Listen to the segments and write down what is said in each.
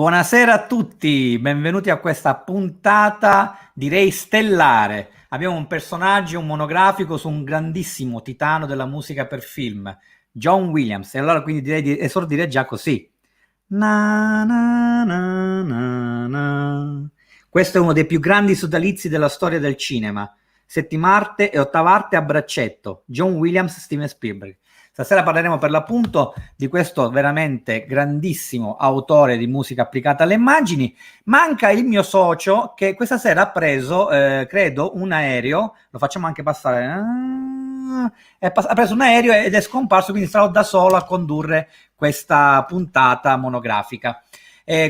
Buonasera a tutti, benvenuti a questa puntata, direi stellare. Abbiamo un personaggio, un monografico su un grandissimo titano della musica per film, John Williams. E allora quindi direi di esordire già così. Na, na, na, na, na. Questo è uno dei più grandi sodalizi della storia del cinema. Settima arte e ottava arte a braccetto, John Williams, Steven Spielberg. Stasera parleremo per l'appunto di questo veramente grandissimo autore di musica applicata alle immagini. Manca il mio socio che questa sera ha preso, credo, un aereo. Lo facciamo anche passare. Ha preso un aereo ed è scomparso, quindi sarò da solo a condurre questa puntata monografica.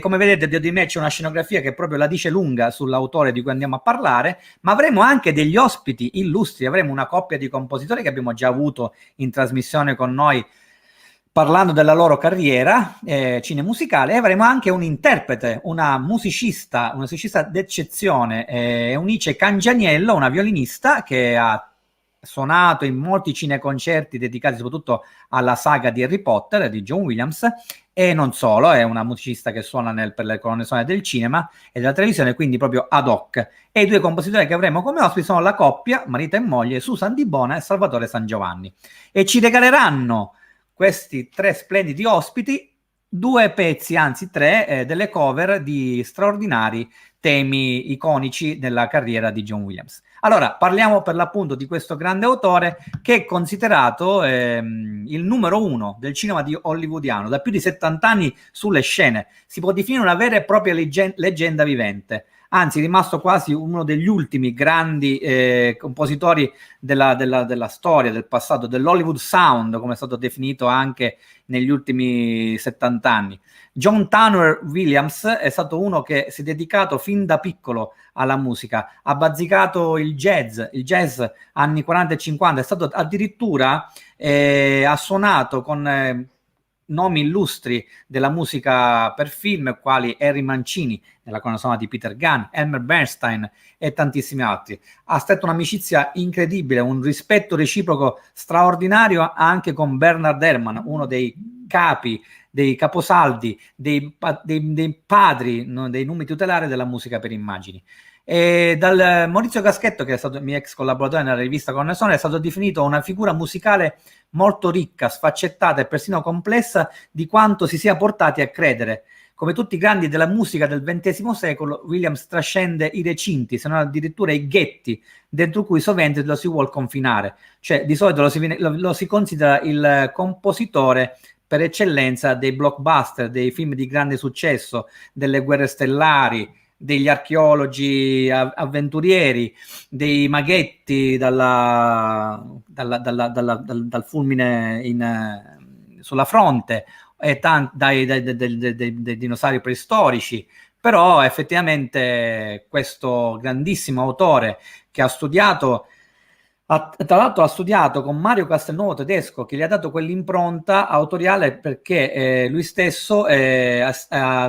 Come vedete dietro di me c'è una scenografia che proprio la dice lunga sull'autore di cui andiamo a parlare, ma avremo anche degli ospiti illustri, avremo una coppia di compositori che abbiamo già avuto in trasmissione con noi parlando della loro carriera cinemusicale, e avremo anche un interprete, una musicista d'eccezione, Eunice Cangianiello, una violinista che ha suonato in molti cineconcerti dedicati soprattutto alla saga di Harry Potter di John Williams, e non solo, è una musicista che suona per le colonne sonore del cinema e della televisione, quindi proprio ad hoc. E i due compositori che avremo come ospiti sono la coppia, marito e moglie, Susan Di Bona e Salvatore San Giovanni. E ci regaleranno questi tre splendidi ospiti due pezzi, anzi tre, delle cover di straordinari temi iconici della carriera di John Williams. Allora, parliamo per l'appunto di questo grande autore che è considerato il numero uno del cinema hollywoodiano, da più di 70 anni sulle scene. Si può definire una vera e propria leggenda vivente. Anzi, è rimasto quasi uno degli ultimi grandi compositori della storia, del passato, dell'Hollywood Sound, come è stato definito anche negli ultimi 70 anni. John Tanner Williams è stato uno che si è dedicato fin da piccolo alla musica, ha bazzicato il jazz anni 40 e 50, è stato addirittura, ha suonato con nomi illustri della musica per film, quali Harry Mancini nella colonna sonora di Peter Gunn, Elmer Bernstein e tantissimi altri. Ha stretto un'amicizia incredibile, un rispetto reciproco straordinario anche con Bernard Herrmann, uno dei capi, dei caposaldi, dei padri, no, dei numeri tutelari della musica per immagini. E dal Maurizio Caschetto, che è stato mio ex collaboratore nella rivista Colonne Sonore, è stato definito una figura musicale molto ricca, sfaccettata e persino complessa di quanto si sia portati a credere. Come tutti i grandi della musica del XX secolo, Williams trascende i recinti, se non addirittura i ghetti, dentro cui sovente lo si vuol confinare. Cioè, di solito lo si considera il compositore per eccellenza dei blockbuster, dei film di grande successo, delle guerre stellari, degli archeologi avventurieri, dei maghetti dal fulmine sulla fronte, e dei dinosauri preistorici. Però effettivamente questo grandissimo autore che ha studiato, tra l'altro ha studiato con Mario Castelnuovo tedesco, che gli ha dato quell'impronta autoriale perché lui stesso ha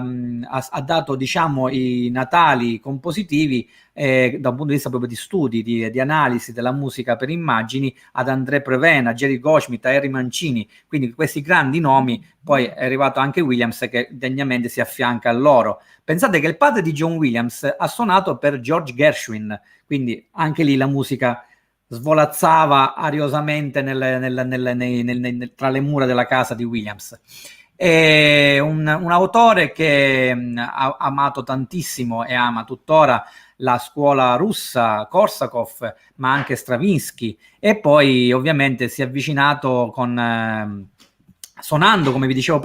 dato, diciamo, i natali compositivi da un punto di vista proprio di studi, di analisi della musica per immagini, ad André Previn, a Jerry Goldsmith, a Harry Mancini. Quindi questi grandi nomi, poi è arrivato anche Williams che degnamente si affianca a loro. Pensate che il padre di John Williams ha suonato per George Gershwin, quindi anche lì la musica svolazzava ariosamente tra le mura della casa di Williams. È un autore che ha amato tantissimo e ama tuttora la scuola russa, Korsakov, ma anche Stravinsky, e poi ovviamente si è avvicinato suonando, come vi dicevo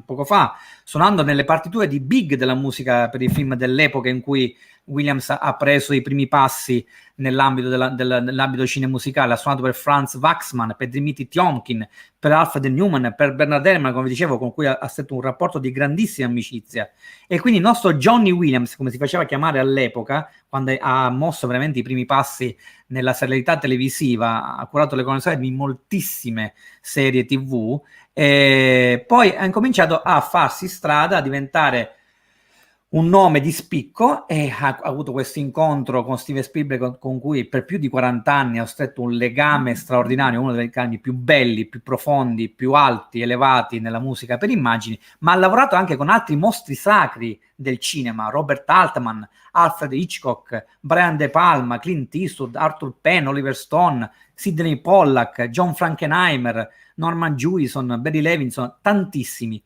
poco fa, suonando nelle partiture di big della musica per i film dell'epoca in cui Williams ha preso i primi passi nell'ambito cinemusicale. Ha suonato per Franz Waxman, per Dmitri Tiomkin, per Alfred Newman, per Bernard Herrmann, come dicevo, con cui ha stretto un rapporto di grandissima amicizia. E quindi il nostro Johnny Williams, come si faceva chiamare all'epoca, quando ha mosso veramente i primi passi nella serialità televisiva, ha curato le colonne sonore di moltissime serie TV, poi ha incominciato a farsi strada, a diventare un nome di spicco, e ha avuto questo incontro con Steven Spielberg con cui per più di 40 anni ha stretto un legame straordinario, uno dei legami più belli, più profondi, più alti, elevati nella musica per immagini, ma ha lavorato anche con altri mostri sacri del cinema, Robert Altman, Alfred Hitchcock, Brian De Palma, Clint Eastwood, Arthur Penn, Oliver Stone, Sidney Pollack, John Frankenheimer, Norman Jewison, Barry Levinson, tantissimi.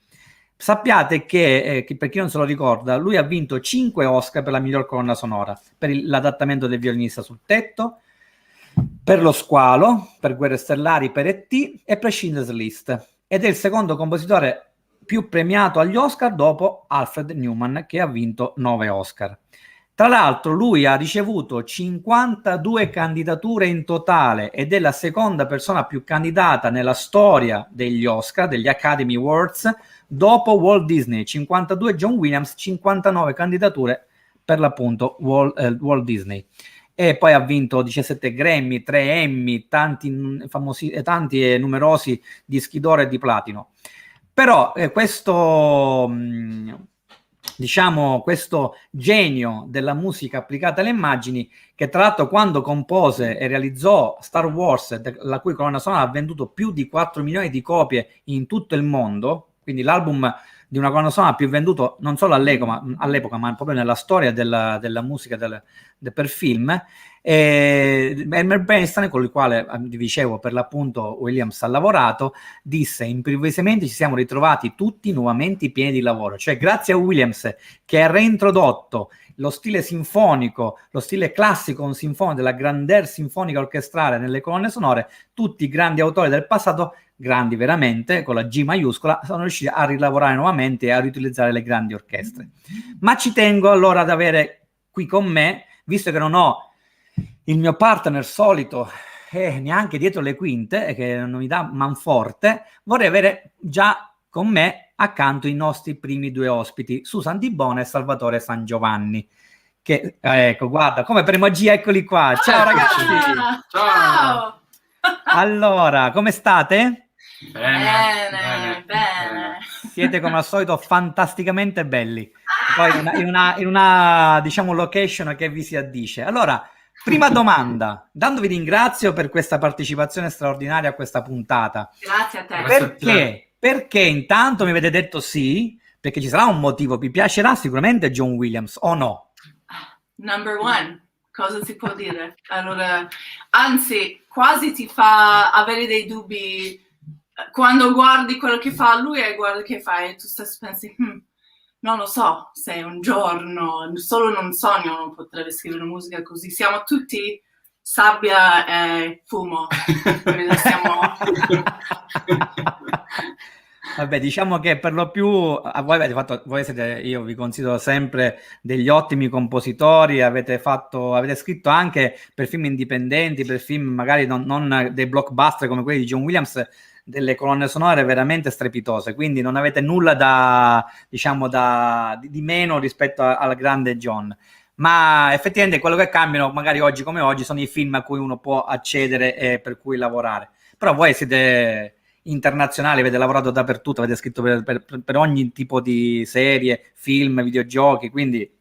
Sappiate che per chi non se lo ricorda, lui ha vinto 5 Oscar per la miglior colonna sonora, per l'adattamento del violinista sul tetto, per Lo squalo, per Guerre stellari, per E.T. e per Schindler's List. Ed è il secondo compositore più premiato agli Oscar dopo Alfred Newman, che ha vinto 9 Oscar. Tra l'altro lui ha ricevuto 52 candidature in totale ed è la seconda persona più candidata nella storia degli Oscar, degli Academy Awards, dopo Walt Disney. 52 John Williams, 59 candidature per l'appunto Walt Disney. E poi ha vinto 17 Grammy, 3 Emmy, tanti e numerosi dischi d'oro e di platino. Però questo genio della musica applicata alle immagini, che tra l'altro quando compose e realizzò Star Wars, la cui colonna sonora ha venduto più di 4 milioni di copie in tutto il mondo, quindi l'album di una colonna sonora più venduto non solo all'epoca, ma proprio nella storia della musica per film. Elmer Bernstein, con il quale vi dicevo per l'appunto Williams ha lavorato, disse: improvvisamente ci siamo ritrovati tutti nuovamente pieni di lavoro. Cioè grazie a Williams, che ha reintrodotto lo stile sinfonico, lo stile classico sinfonico, della grandeur sinfonica orchestrale nelle colonne sonore, tutti i grandi autori del passato, grandi veramente, con la G maiuscola, sono riusciti a rilavorare nuovamente e a riutilizzare le grandi orchestre. Ma ci tengo allora ad avere qui con me, visto che non ho il mio partner solito neanche dietro le quinte, che non mi dà manforte, vorrei avere già con me accanto i nostri primi 2 ospiti, Susan Di Bona e Salvatore San Giovanni, che ecco, guarda, come per magia, eccoli qua. Ciao ragazzi! Ciao! Allora, come state? Bene. Siete come al solito fantasticamente belli. Poi in una diciamo location che vi si addice. Allora, prima domanda, dandovi ringrazio per questa partecipazione straordinaria a questa puntata. Grazie a te. Perché intanto mi avete detto sì, perché ci sarà un motivo, vi piacerà sicuramente John Williams o no? Number one, cosa si può dire? Allora, anzi, quasi ti fa avere dei dubbi quando guardi quello che fa lui e guardi che fai, e tu stesso pensi, non lo so, se un giorno, solo in un sogno non potrebbe scrivere musica così. Siamo tutti sabbia e fumo. Vabbè, diciamo che per lo più voi avete fatto, io vi considero sempre degli ottimi compositori, avete scritto anche per film indipendenti, per film magari non dei blockbuster come quelli di John Williams, delle colonne sonore veramente strepitose, quindi non avete nulla di meno rispetto al grande John. Ma effettivamente quello che cambiano magari oggi come oggi sono i film a cui uno può accedere e per cui lavorare. Però voi siete internazionali, avete lavorato dappertutto, avete scritto per ogni tipo di serie, film, videogiochi, quindi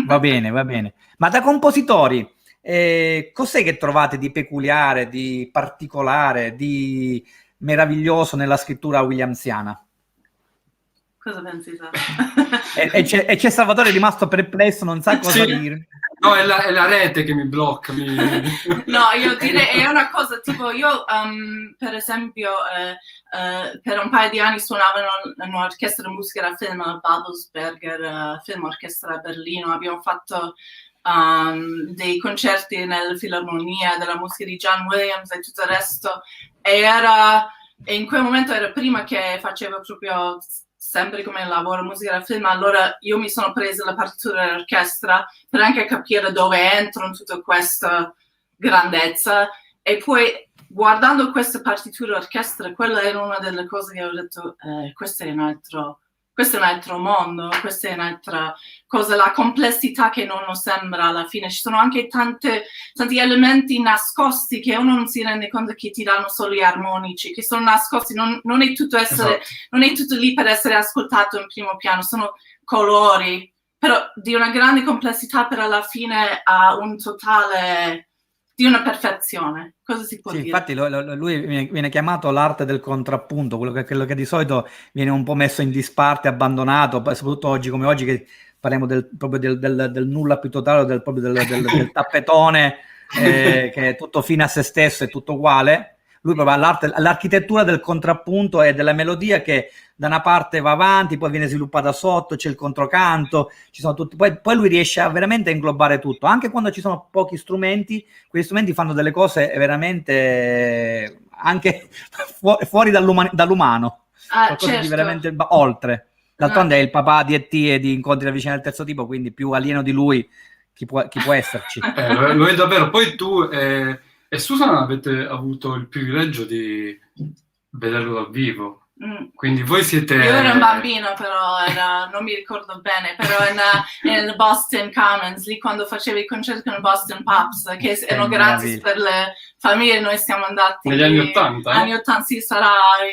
va bene, va bene. Ma da compositori, cos'è che trovate di peculiare, di particolare, di meraviglioso nella scrittura williamsiana? Cosa pensi? E c'è Salvatore rimasto perplesso, non sa cosa dire. No, è la rete che mi blocca. No, io direi è una cosa tipo io per esempio per un paio di anni suonavo in un'orchestra di musica da film al Babelsberger Film Orchestra a Berlino. Abbiamo fatto dei concerti nella Filarmonia della musica di John Williams e tutto il resto, e in quel momento era prima che facevo proprio sempre come lavoro musica da film. Allora io mi sono presa la partitura dell'orchestra per anche capire dove entro in tutta questa grandezza, e poi guardando questa partitura d'orchestra, quella era una delle cose che ho detto, questo è un altro mondo, questa è un'altra cosa, la complessità che non sembra alla fine. Ci sono anche tanti elementi nascosti che uno non si rende conto che ti danno solo gli armonici, che sono nascosti, non è tutto lì per essere ascoltato in primo piano, sono colori, però di una grande complessità, però alla fine ha un totale di una perfezione. Cosa si può Sì, dire? infatti lui viene chiamato l'arte del contrappunto, quello che di solito viene un po' messo in disparte, abbandonato, soprattutto oggi come oggi che parliamo proprio del nulla più totale, proprio del tappetone, che è tutto fine a se stesso, è tutto uguale. Lui proprio ha l'architettura del contrappunto e della melodia che da una parte va avanti, poi viene sviluppata sotto, c'è il controcanto, ci sono tutti, poi lui riesce a veramente inglobare tutto, anche quando ci sono pochi strumenti, quegli strumenti fanno delle cose veramente anche fuori dall'umano, qualcosa di Certo. veramente oltre. D'altronde è il papà di E.T. e di Incontri da vicino del terzo tipo, quindi più alieno di lui chi può esserci. Lo è davvero. Poi tu e Susan avete avuto il privilegio di vederlo dal vivo. Quindi voi siete... Io ero un bambino, però non mi ricordo bene, però in Boston Commons, lì quando facevi i concerti con Boston Pops, che erano gratis per le famiglie, noi siamo andati... Negli anni 80? Anni 80, sì, sarà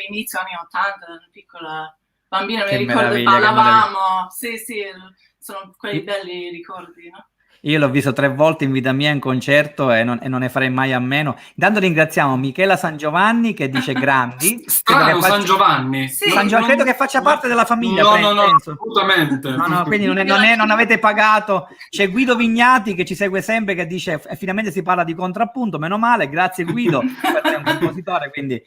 inizio anni 80, una piccola bambina, mi ricordo, ballavamo, sì, sono quei belli ricordi, no? Io l'ho visto 3 volte in vita mia in concerto e non ne farei mai a meno. Intanto ringraziamo Michela San Giovanni che dice grandi. Strano, San Giovanni. Sì, credo che faccia parte della famiglia. No, assolutamente. No, quindi non avete pagato. C'è Guido Vignati che ci segue sempre che dice finalmente si parla di contrappunto, meno male, grazie Guido, è un compositore, quindi...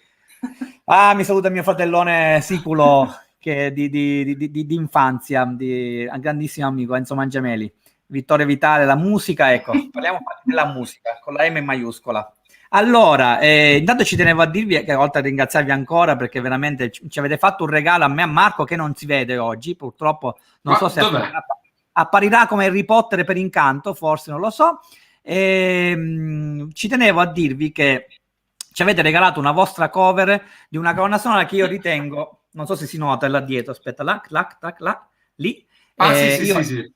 mi saluta mio fratellone Siculo che di infanzia, un grandissimo amico, Enzo Mangiameli. Vittorio Vitale, la musica, ecco, parliamo della musica, con la M maiuscola. Allora, intanto ci tenevo a dirvi che oltre a ringraziarvi ancora perché veramente ci avete fatto un regalo a me e a Marco che non si vede oggi, purtroppo non so se apparirà come Harry Potter per incanto, forse non lo so. Ci tenevo a dirvi che ci avete regalato una vostra cover di una colonna sonora che io ritengo, non so se si nota là dietro, aspetta, là, lì. Sì.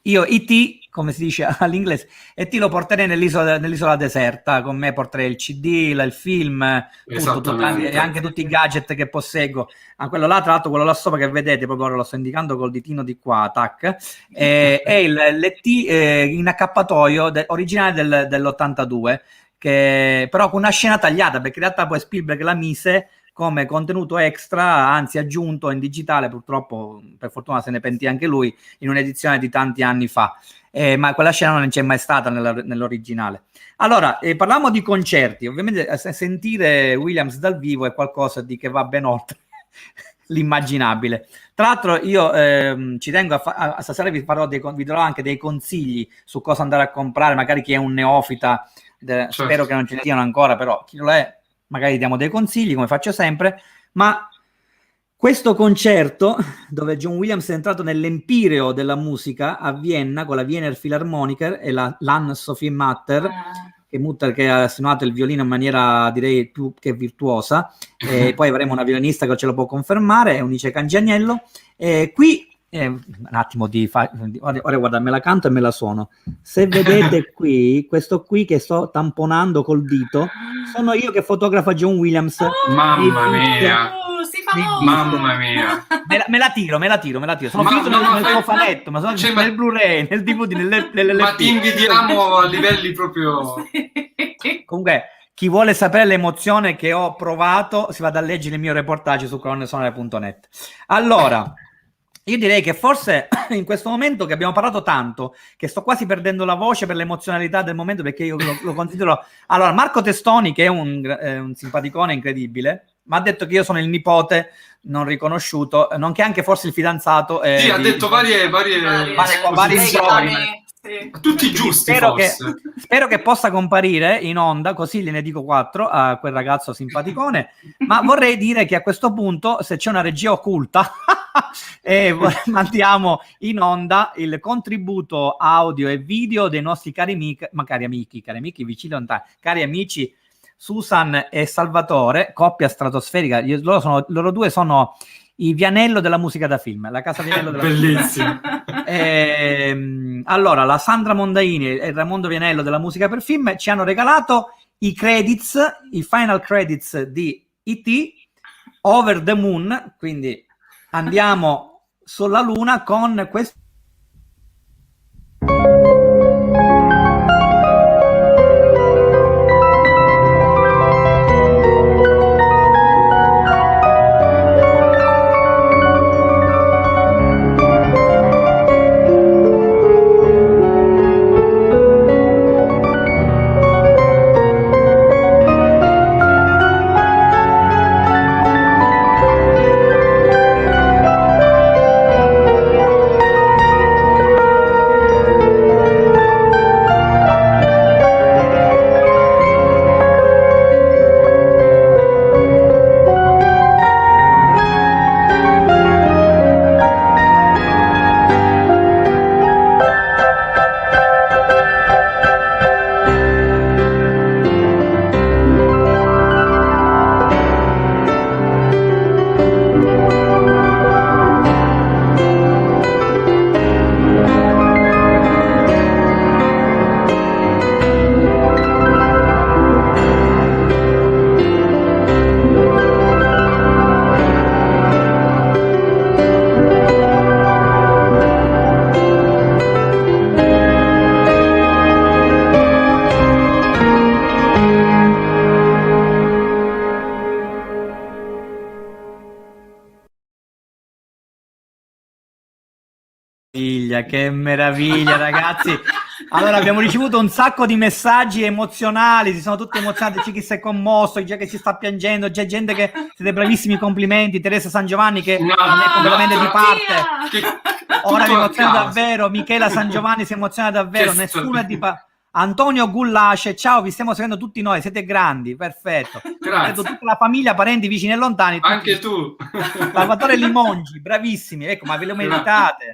Io E.T., come si dice all'inglese, E.T. lo porterei nell'isola deserta, con me porterei il CD, il film, tutto, e anche tutti i gadget che posseggo. Quello là, tra l'altro, quello là sopra che vedete, proprio ora lo sto indicando col ditino di qua, tac, è l'E.T. In accappatoio originale dell'82, che però con una scena tagliata, perché in realtà poi Spielberg la mise come contenuto extra, anzi aggiunto in digitale, purtroppo, per fortuna se ne pentì anche lui, in un'edizione di tanti anni fa, ma quella scena non c'è mai stata nell'originale. Allora, parliamo di concerti, ovviamente sentire Williams dal vivo è qualcosa di che va ben oltre l'immaginabile. Tra l'altro io ci tengo a stasera vi darò anche dei consigli su cosa andare a comprare, magari chi è un neofita, certo. Spero che non ce ne siano ancora, però chi lo è magari diamo dei consigli come faccio sempre, ma questo concerto dove John Williams è entrato nell'empireo della musica a Vienna con la Wiener Philharmoniker e la Lan Sophie Mutter, che ha suonato il violino in maniera direi più che virtuosa, e poi avremo una violinista che ce lo può confermare, è Unice Cangianiello, qui un attimo ora guarda, me la canto e me la suono. Se vedete qui, questo qui che sto tamponando col dito, sono io che fotografa John Williams. Mamma mia! Mamma mia! Me la tiro. Sono finito nel cofanetto, ma sono nel Blu-ray, nel DVD, nell'LP. Ma ti invidiamo a livelli proprio... Comunque, chi vuole sapere l'emozione che ho provato, si vada a leggere il mio reportage su colonnesonore.net. Allora... Io direi che forse in questo momento che abbiamo parlato tanto, che sto quasi perdendo la voce per l'emozionalità del momento, perché io lo considero... Allora, Marco Testoni, che è un simpaticone incredibile, mi ha detto che io sono il nipote non riconosciuto, nonché anche forse il fidanzato. Sì, ha detto varie storie. Sì. Tutti giusti, spero che possa comparire in onda, così gliene dico 4 a quel ragazzo simpaticone, ma vorrei dire che a questo punto, se c'è una regia occulta, mandiamo in onda il contributo audio e video dei nostri cari amici vicini lontani, cari amici Susan e Salvatore, coppia stratosferica. Loro due sono i Vianello della musica da film, la casa Vianello della bellissimo. Allora, la Sandra Mondaini e il Raimondo Vianello della musica per film ci hanno regalato i final credits di E.T. Over the Moon, quindi andiamo sulla Luna con questo meraviglia, ragazzi. Allora, abbiamo ricevuto un sacco di messaggi emozionali, si sono tutti emozionati, c'è chi si è commosso, c'è chi si sta piangendo, c'è gente che siete bravissimi, complimenti, Teresa San Giovanni che non è completamente di parte. Ora vi emoziona davvero, Michela San Giovanni si emoziona davvero, nessuno è di parte. Antonio Gullace, ciao, vi stiamo seguendo tutti noi, siete grandi, perfetto. Grazie. Tutta la famiglia, parenti, vicini e lontani. Anche tu. Salvatore Limongi, bravissimi, ecco, ma ve lo meritate.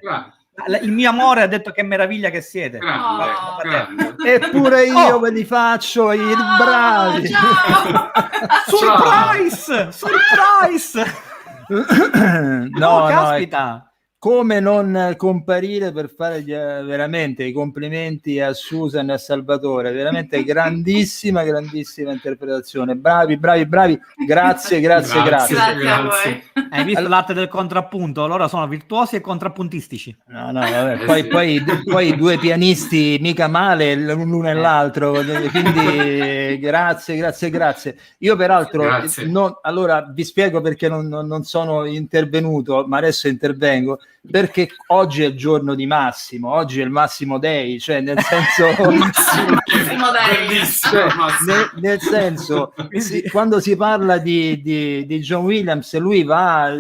Il mio amore ha detto che meraviglia che siete. Eppure io ve li faccio i bravi. Surprise! No, caspita. Come non comparire per fare veramente i complimenti a Susan e a Salvatore, veramente grandissima interpretazione, bravi, grazie. A voi. Hai visto l'arte del contrappunto? Loro sono virtuosi e contrappuntistici. No, vabbè, poi i due pianisti mica male l'uno e l'altro, quindi grazie. Io peraltro allora vi spiego perché non sono intervenuto, ma adesso intervengo. Perché oggi è il giorno di Massimo, oggi è il Massimo Day, cioè nel senso nel senso quando si parla di John Williams, lui va,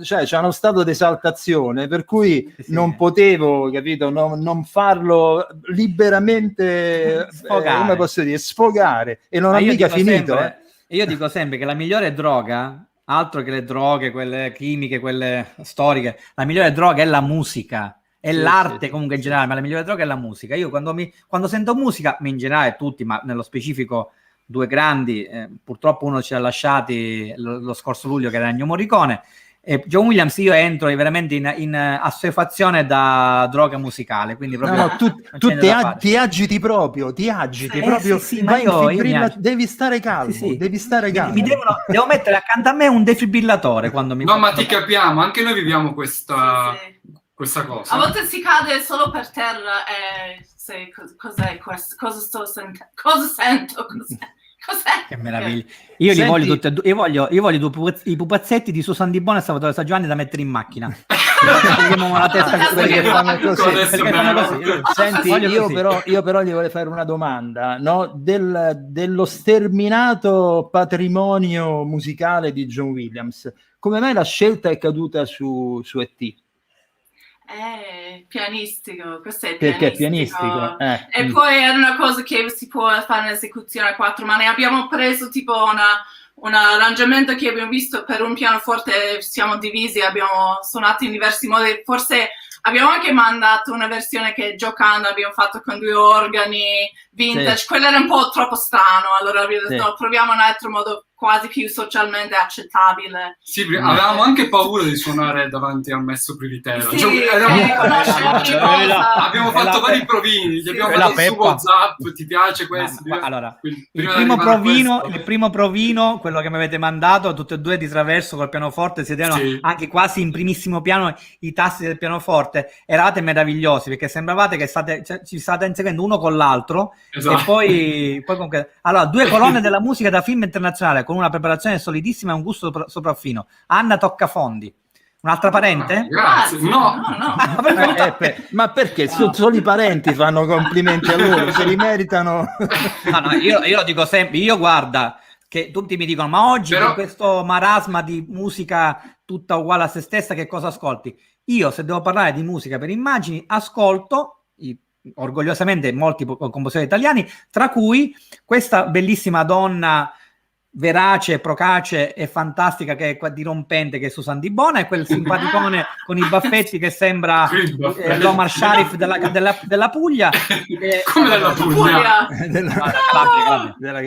cioè c'è uno stato di esaltazione per cui non potevo, capito, non farlo liberamente, come posso dire, sfogare, e non ha mica finito. Io dico sempre che la migliore droga, altro che le droghe, quelle chimiche, quelle storiche, la migliore droga è la musica, è l'arte comunque in generale, ma la migliore droga è la musica. Io quando sento musica, in generale tutti, ma nello specifico due grandi, purtroppo uno ci ha lasciati lo scorso luglio, che era Ennio Morricone, e John Williams, io entro veramente in assuefazione da droga musicale, quindi proprio tu ti agiti proprio, ma io devi stare calmo, devi stare calmo. Devo mettere accanto a me un defibrillatore quando mi ma ti capiamo, anche noi viviamo questa cosa. A volte si cade solo per terra e cos'è questo? Cosa sto sentendo? Cosa sento? Cos'è? Che meraviglia. Io li voglio tutti e due. Io voglio i pupazzetti di Susan Di Bona e Salvatore San Giovanni da mettere in macchina. La testa perché fanno così. Senti, io però gli volevo fare una domanda, no? Dello sterminato patrimonio musicale di John Williams. Come mai la scelta è caduta su E.T.? Pianistico, questo è perché è pianistico. E poi è una cosa che si può fare in esecuzione a quattro mani. Abbiamo preso tipo un arrangiamento che abbiamo visto per un pianoforte, siamo divisi, abbiamo suonato in diversi modi, forse abbiamo anche mandato una versione che giocando abbiamo fatto con due organi vintage, quello era un po' troppo strano, allora abbiamo detto no, proviamo un altro modo quasi più socialmente accettabile. Sì, avevamo anche paura di suonare davanti al Maestro Privitera. Abbiamo fatto vari provini, gli abbiamo fatto su WhatsApp, ti piace questo? Allora, il primo provino, quello che mi avete mandato, tutti e due di traverso col pianoforte, sedevano anche quasi in primissimo piano i tasti del pianoforte, eravate meravigliosi, perché sembravate che ci state inseguendo uno con l'altro, e poi comunque, allora, due colonne della musica da film internazionale, con una preparazione solidissima e un gusto sopraffino. Anna Toccafondi. Un'altra parente? Grazie. No. Ma perché? Solo i parenti fanno complimenti a loro, se li meritano. No, io lo dico sempre, io guarda, che tutti mi dicono, ma oggi con questo marasma di musica tutta uguale a se stessa, che cosa ascolti? Io, se devo parlare di musica per immagini, ascolto orgogliosamente molti compositori italiani, tra cui questa bellissima donna verace, procace e fantastica, che è dirompente, che è Susan Di Bona, e quel simpaticone con i baffetti che sembra l'Omar Sharif della Puglia. Come della Puglia? Della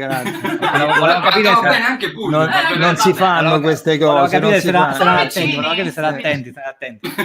non si fanno queste cose. Sarà attenti.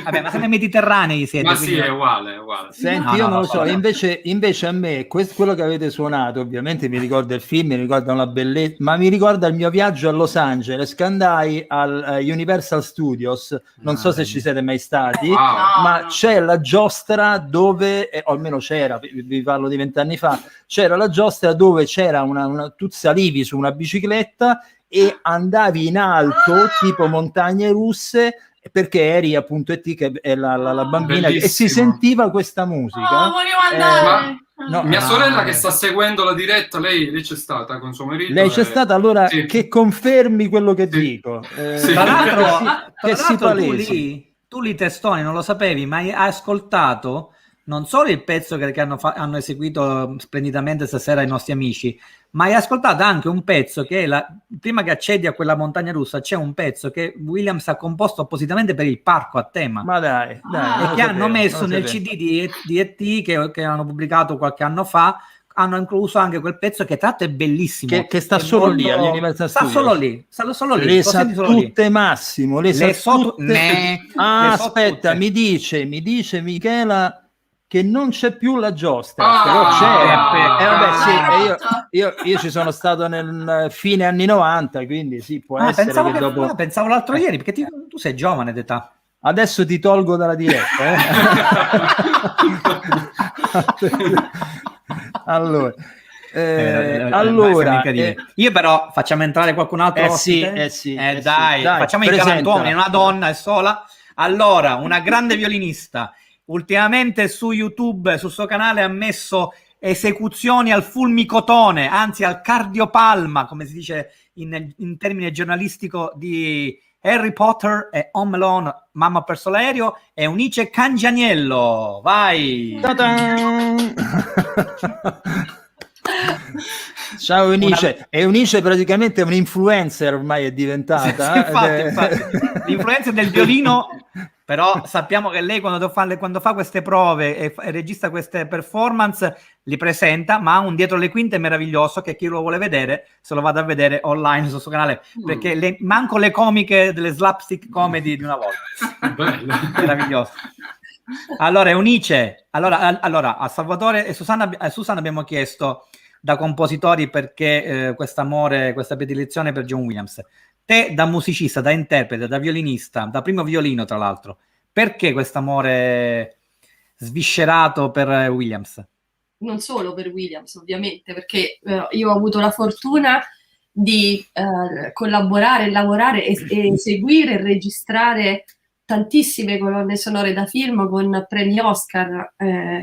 Vabbè, ma siamo mediterranei siete. Ma sì, è uguale. Senti, io non lo so, invece a me quello che avete suonato, ovviamente mi ricorda il film, mi ricorda una bellezza, ma mi ricorda il mio viaggio a Los Angeles, che andai al Universal Studios, non so se ci siete mai stati, ma c'è la giostra dove, o almeno c'era, vi parlo di 20 anni fa, c'era la giostra dove c'era tu salivi su una bicicletta e andavi in alto, tipo montagne russe, perché eri appunto E.T. che è la bambina e si Bellissimo. sentiva questa musica. voglio andare. No, Mia sorella che sta seguendo la diretta, lei c'è stata con suo marito. Lei c'è stata, allora Sì. che confermi quello che Sì. dico. Sì. Tra l'altro, che si palesi. tu lì Testoni non lo sapevi, ma hai ascoltato non solo il pezzo che hanno eseguito splendidamente stasera i nostri amici, ma hai ascoltato anche un pezzo che prima che accedi a quella montagna russa c'è un pezzo che Williams ha composto appositamente per il parco a tema. Ma dai, E che hanno messo nel CD di E.T. che hanno pubblicato qualche anno fa. Hanno incluso anche quel pezzo che tratto è bellissimo, che sta solo lì all'Universal Studios. Sta solo lì. Le sa tutte Massimo, le sa tutte. Aspetta, mi dice Michela che non c'è più la giostra, però c'è. Io ci sono stato nel fine anni 90, quindi sì, può essere che dopo. Pensavo l'altro ieri, perché tu sei giovane d'età. Adesso ti tolgo dalla diretta. Allora, io però facciamo entrare qualcun altro. Dai, facciamo i galantuomini, una donna è sola. Allora, una grande violinista. Ultimamente su YouTube, sul suo canale, ha messo esecuzioni al fulmicotone, anzi al cardiopalma, come si dice in termine giornalistico, di Harry Potter e Home Alone, Mamma ha perso l'aereo, e Eunice Cangianiello. Vai! Ciao Eunice. Eunice praticamente è un influencer, ormai è diventata. Infatti, l'influencer del violino. Però sappiamo che lei quando fa queste prove e registra queste performance li presenta, ma ha un dietro le quinte meraviglioso che chi lo vuole vedere se lo vada a vedere online sul suo canale, perché manco le comiche delle slapstick comedy di una volta. Meraviglioso. Allora Eunice, allora a Salvatore e Susanna abbiamo chiesto da compositori perché quest'amore, questa predilezione per John Williams. Te da musicista, da interprete, da violinista, da primo violino tra l'altro, perché quest'amore sviscerato per Williams? Non solo per Williams, ovviamente, perché io ho avuto la fortuna di collaborare, lavorare e seguire e registrare tantissime colonne sonore da film con premi Oscar.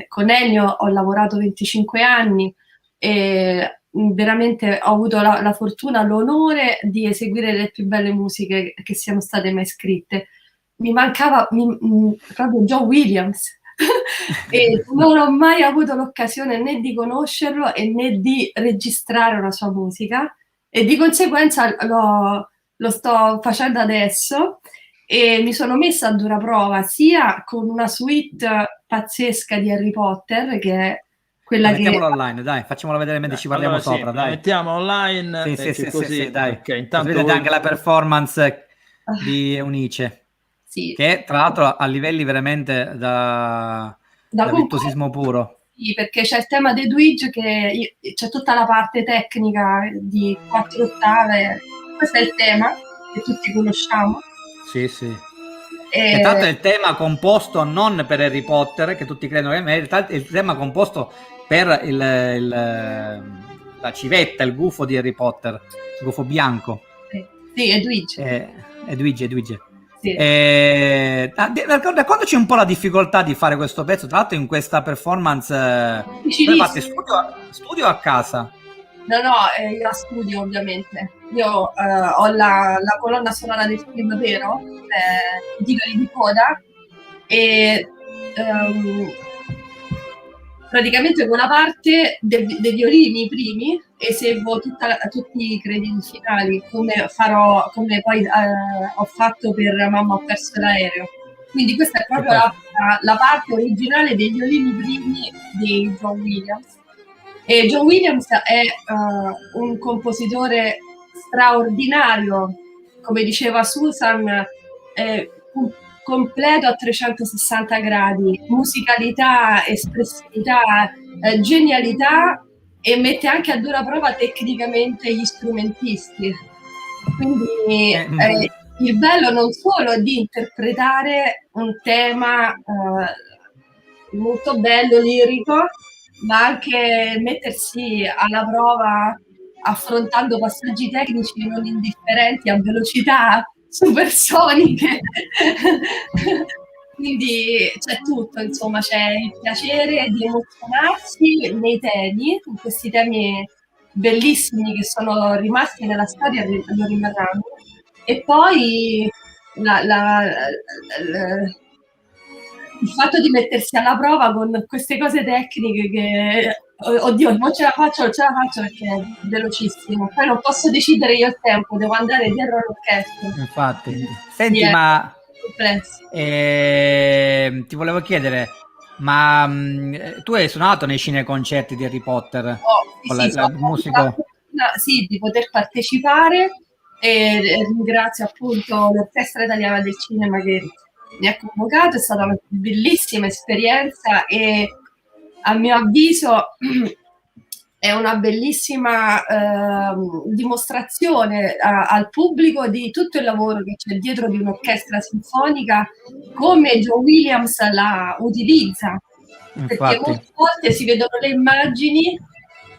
Con Ennio ho lavorato 25 anni e veramente ho avuto la fortuna, l'onore di eseguire le più belle musiche che siano state mai scritte. Mi mancava proprio John Williams e non ho mai avuto l'occasione né di conoscerlo né di registrare una sua musica, e di conseguenza lo sto facendo adesso e mi sono messa a dura prova sia con una suite pazzesca di Harry Potter, che è quella mettiamolo online, dai, facciamolo vedere mentre ci parliamo sopra, dai. Mettiamo online, sì, dai. Okay, intanto vedete anche la performance di Eunice, sì, che tra l'altro a livelli veramente da virtuosismo puro. Sì, perché c'è il tema dei Dwidge, che c'è tutta la parte tecnica di 4 ottave, questo è il tema che tutti conosciamo. Sì. E tanto è il tema composto non per Harry Potter, che tutti credono che è il tema composto per la civetta, il gufo di Harry Potter, il gufo bianco. Sì, Edwige. Edwige. Sì. Raccontaci un po' la difficoltà di fare questo pezzo, tra l'altro in questa performance fate studio a casa. No, io la studio ovviamente. Io ho la colonna sonora del film vero, I titoli di coda, e praticamente con la parte dei violini primi eseguo tutti i crediti finali, come poi ho fatto per Mamma ho perso l'aereo. Quindi questa è proprio la parte originale dei violini primi di John Williams. E John Williams è un compositore straordinario, come diceva Susan, completo a 360 gradi, musicalità, espressività, genialità, e mette anche a dura prova tecnicamente gli strumentisti. Quindi il bello non solo è di interpretare un tema molto bello, lirico, ma anche mettersi alla prova affrontando passaggi tecnici non indifferenti a velocità supersoniche. Quindi c'è tutto, insomma, c'è il piacere di emozionarsi nei temi, in questi temi bellissimi che sono rimasti nella storia e lo rimarranno. E poi il fatto di mettersi alla prova con queste cose tecniche che, oddio, non ce la faccio perché è velocissimo. Poi non posso decidere io il tempo, devo andare dietro all'orchestra. Infatti. Senti, ma ti volevo chiedere, ma tu hai suonato nei cineconcerti di Harry Potter? Musico? Sì, di poter partecipare e ringrazio appunto l'Orchestra Italiana del Cinema che mi ha convocato, è stata una bellissima esperienza e a mio avviso è una bellissima dimostrazione al pubblico di tutto il lavoro che c'è dietro di un'orchestra sinfonica, come John Williams la utilizza. Infatti. Perché molte volte si vedono le immagini,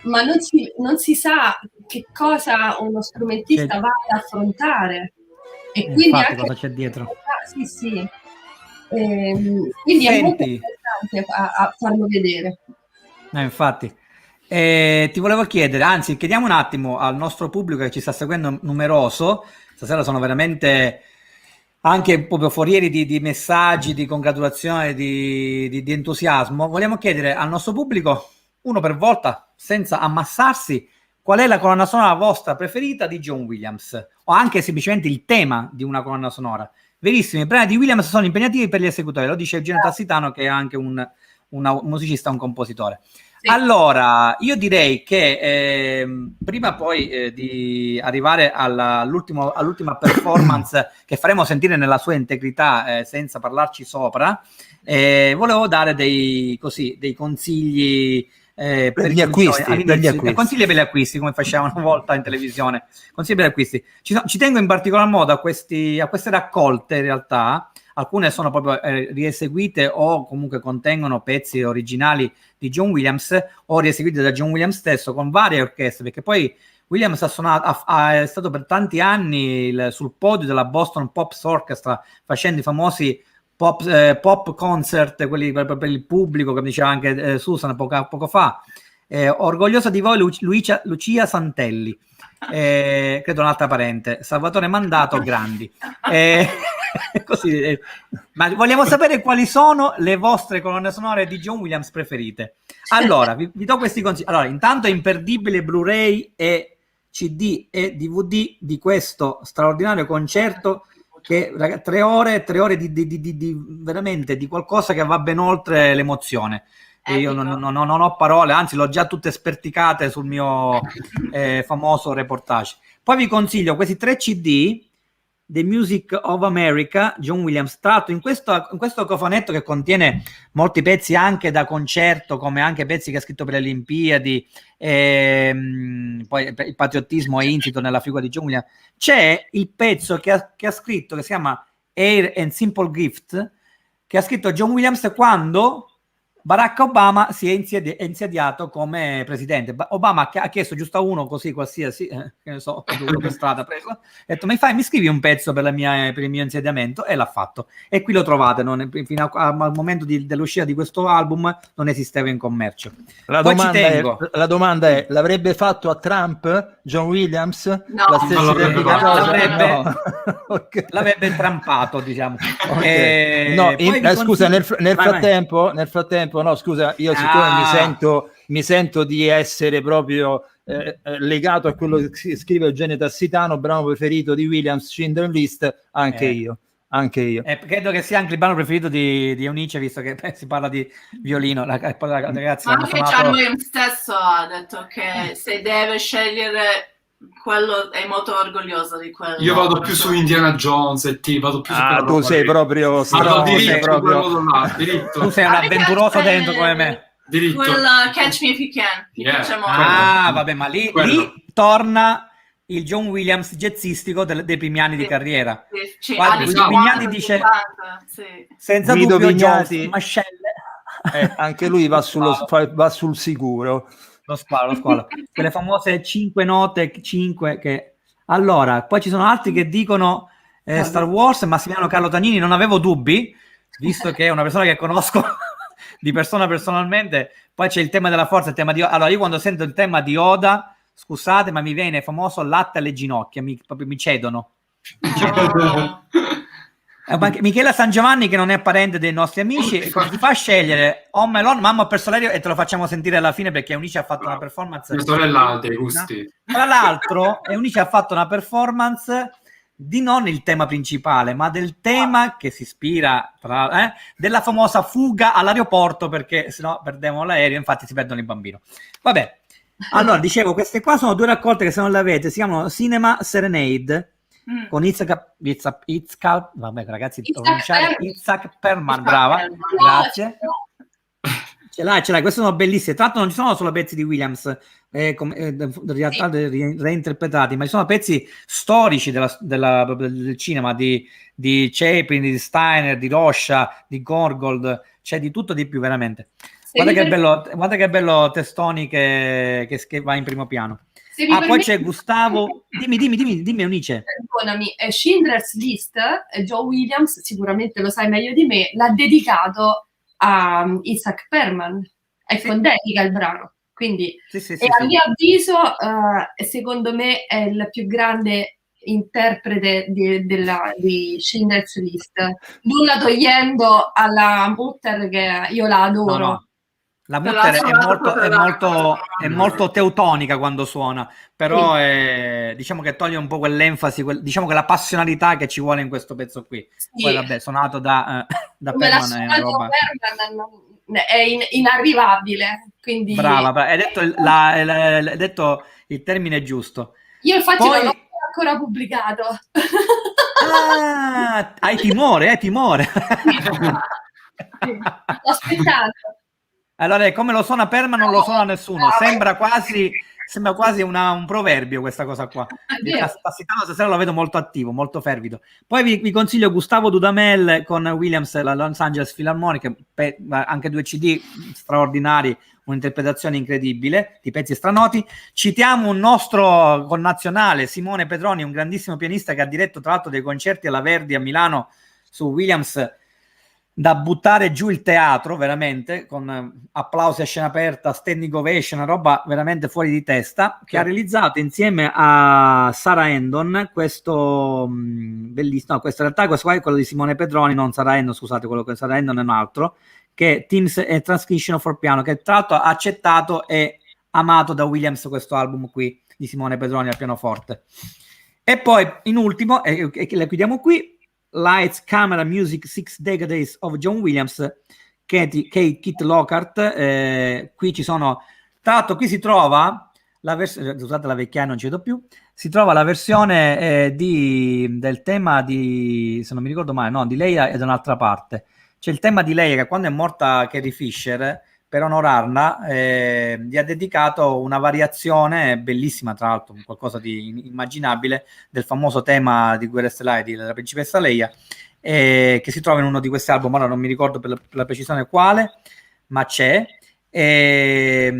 ma non si sa che cosa uno strumentista va ad affrontare. E quindi infatti, anche cosa c'è dietro. Sì. Quindi è molto importante a farlo vedere. Infatti. Ti volevo chiedere, anzi chiediamo un attimo al nostro pubblico che ci sta seguendo numeroso, stasera sono veramente anche proprio forieri di messaggi, di congratulazioni, di entusiasmo. Vogliamo chiedere al nostro pubblico, uno per volta, senza ammassarsi, qual è la colonna sonora vostra preferita di John Williams, o anche semplicemente il tema di una colonna sonora. Verissimo, i brani di Williams sono impegnativi per gli esecutori, lo dice Eugenio Tassitano, che è anche un musicista, un compositore. Sì. Allora, io direi che prima poi di arrivare all'ultima performance che faremo sentire nella sua integrità, senza parlarci sopra, volevo dare dei consigli per gli acquisti, consigli per gli acquisti, come facevano una volta in televisione. Consigli per gli acquisti. Ci tengo in particolar modo a queste raccolte, in realtà. Alcune sono proprio rieseguite o comunque contengono pezzi originali di John Williams o rieseguite da John Williams stesso con varie orchestre, perché poi Williams è stato per tanti anni sul podio della Boston Pops Orchestra, facendo i famosi pop concert, quelli per il pubblico, che diceva anche Susan poco fa. Orgogliosa di voi Lucia Santelli, credo un'altra parente, Salvatore Mandato, grandi. Così, ma vogliamo sapere quali sono le vostre colonne sonore di John Williams preferite. Allora, vi do questi consigli. Allora, intanto è imperdibile Blu-ray e CD e DVD di questo straordinario concerto, che 3 ore di veramente di qualcosa che va ben oltre l'emozione. E io non ho parole, anzi l'ho già tutte sperticate sul mio famoso reportage. Poi vi consiglio questi 3 CD, The Music of America, John Williams, tratto in questo cofanetto che contiene molti pezzi anche da concerto, come anche pezzi che ha scritto per le Olimpiadi, poi il patriottismo è insito nella figura di John Williams. C'è il pezzo che ha scritto, che si chiama Air and Simple Gift, che ha scritto John Williams quando Barack Obama si è insediato come presidente. Obama ha chiesto giusto a uno così qualsiasi, che ne so, per strada preso, ha detto mi scrivi un pezzo per il mio insediamento, e l'ha fatto. E qui lo trovate, fino al momento dell'uscita di questo album non esisteva in commercio. La domanda è, l'avrebbe fatto a Trump John Williams? No, la stessa okay. L'avrebbe trampato, diciamo. Okay. Scusa, nel frattempo, no, scusa, io siccome mi sento di essere proprio legato a quello che scrive Eugenio Tassitano, brano preferito di Williams, Schindler's List, anche io. Credo che sia anche il brano preferito di Eunice, visto che si parla di violino. Ragazzi, ma anche John Williams stesso ha detto che se deve scegliere quello, è molto orgoglioso di quello. Io vado più su Indiana Jones e vado più su tu sei proprio diritto. Tu sei un avventuroso dentro come me. Diritto. Quella Catch Me If You Can. Vabbè, ma lì torna il John Williams jazzistico dei primi anni di carriera. Sì, Guarda, Vignati dice senza Guido dubbio Vignati, mascelle. Anche lui va sul sicuro. Lo squalo. Quelle famose 5 note, 5 che... Allora, poi ci sono altri che dicono Star Wars, Massimiliano Carlo Tagnini, non avevo dubbi, visto che è una persona che conosco di persona personalmente. Poi c'è il tema della forza, il tema di... Allora, io quando sento il tema di Oda, scusate, ma mi viene famoso latte alle ginocchia, proprio mi cedono. Michela San Giovanni, che non è parente dei nostri amici, ti fa scegliere Home Alone, Mamma ho perso l'aereo, e te lo facciamo sentire alla fine perché Eunice ha fatto una performance. Mia sorella ha dei gusti. Tra l'altro, Eunice ha fatto una performance di non il tema principale, ma del tema che si ispira della famosa fuga all'aeroporto, perché sennò perdiamo l'aereo, infatti si perdono i bambini. Vabbè, allora dicevo, queste qua sono 2 raccolte che se non le avete si chiamano Cinema Serenade con Itzhak vabbè ragazzi, Itzhak Perlman, brava, grazie. Ce l'hai, queste sono bellissime. Tra l'altro non ci sono solo pezzi di Williams reinterpretati, ma ci sono pezzi storici del cinema, di Chaplin, di Steiner, di Roscia, di Gorgold, c'è di tutto di più veramente. Guarda che bello Testoni che va in primo piano. Poi c'è Gustavo, dimmi Eunice. Perdonami, Schindler's List, Joe Williams, sicuramente lo sai meglio di me, l'ha dedicato a Itzhak Perlman, è con dedica il brano, quindi a mio avviso secondo me è il più grande interprete di Schindler's List, nulla togliendo alla Mutter, che io la adoro. No. La Mutter è molto teutonica quando suona, però diciamo che toglie un po' quell'enfasi, diciamo che la passionalità che ci vuole in questo pezzo qui. Sì. Poi vabbè, suonato da Perlman è roba. È inarrivabile, quindi... Brava, hai detto il termine giusto. Io infatti non l'ho ancora pubblicato. Hai timore. Sì, l'ho aspettato. Allora, come lo suona Perlman non lo suona nessuno, sembra quasi un proverbio questa cosa qua. Tassitano stasera lo vedo molto attivo, molto fervido. Poi vi consiglio Gustavo Dudamel con Williams, la Los Angeles Philharmonic, anche 2 CD straordinari, un'interpretazione incredibile di pezzi stranoti. Citiamo un nostro connazionale, Simone Petroni, un grandissimo pianista che ha diretto tra l'altro dei concerti alla Verdi a Milano su Williams, da buttare giù il teatro, veramente, con applausi a scena aperta, standing ovation, una roba veramente fuori di testa, che ha realizzato insieme a Sarah Endon questo bellissimo, questo in realtà questo qua è quello di Simone Petroni, non Sarah Endon, scusate, quello che Sarah Endon è un altro, che è Themes and Transcription for Piano, che tra l'altro ha accettato e amato da Williams questo album qui di Simone Petroni al pianoforte. E poi, in ultimo, e le chiudiamo qui, Lights, Camera, Music, 6 Decades of John Williams, Kit Lockhart. Qui ci sono, tra l'altro qui si trova la versione, scusate la vecchiaia non ci vedo più, si trova la versione del tema di, se non mi ricordo male, no, di Leia e da un'altra parte. C'è il tema di Leia che quando è morta Carrie Fisher, per onorarla, gli ha dedicato una variazione bellissima, tra l'altro, qualcosa di inimmaginabile, del famoso tema di Guerre Stellari della principessa Leia, che si trova in uno di questi album, ora non mi ricordo per la precisione quale, ma c'è. E